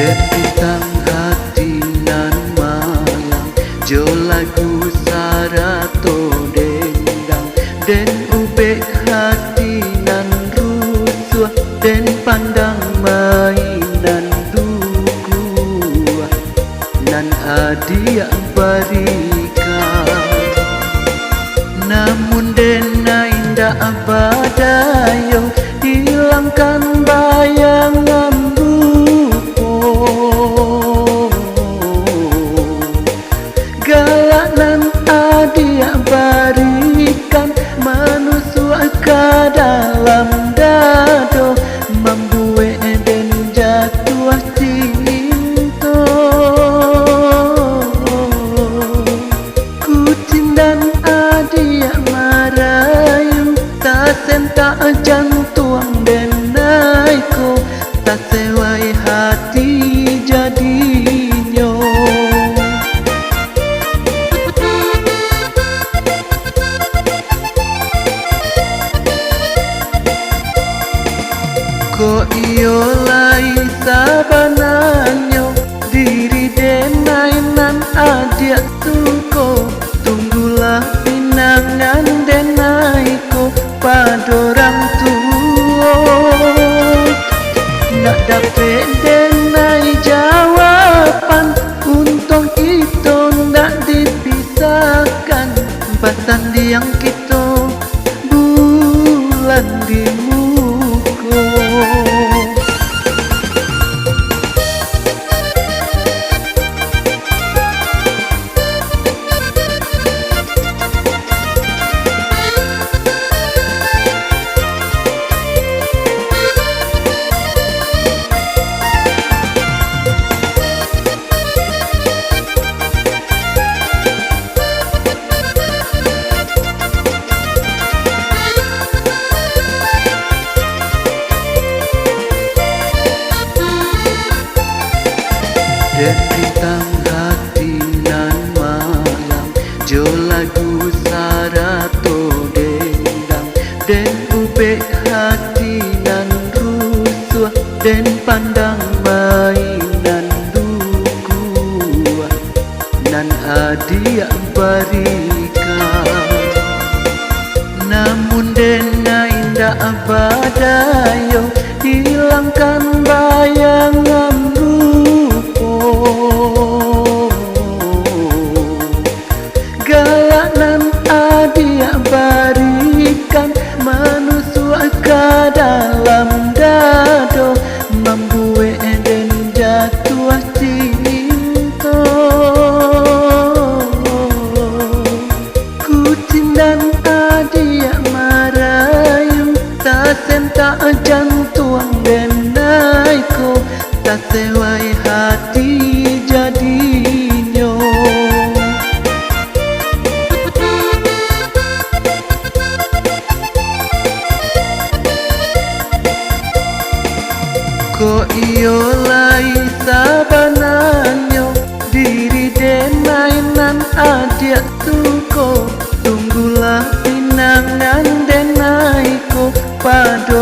Tentang hati nan malang jo lagu sarato dendang den ubek hati nan rusuh den pandang mainan duku nan hadiah berikan namun dena indah abadayo hilangkan bayangan galanan adia barikan manusia ke dalam dado membuat dan jatuh cinta kucing dan adia marayu tak sentak jantung dan naiko tak sewai hati jadinya. Ko iyo lai sabananyo diri denainan adia tuko tunggulah pinangan denaiko padorang tuo nak dapet denai jawaban untung kita nak dipisahkan pasan diang kita bulan di tentang hati nan malang jo lagu sarato dendang den ubek hati nan rusuh den pandang mainan duku nan hadiah berikan namun dena indah abadayo hilangkan bayangan galanan adia barikan manusia ke dalam dado membuat dan jatuh cinta kucing dan adia marayu tak sentak jantung dan naiko tak sewai hati jadinya. Ko iyo lai sabananyo diri denainan adia tuko tunggulah pinangan denaiko pado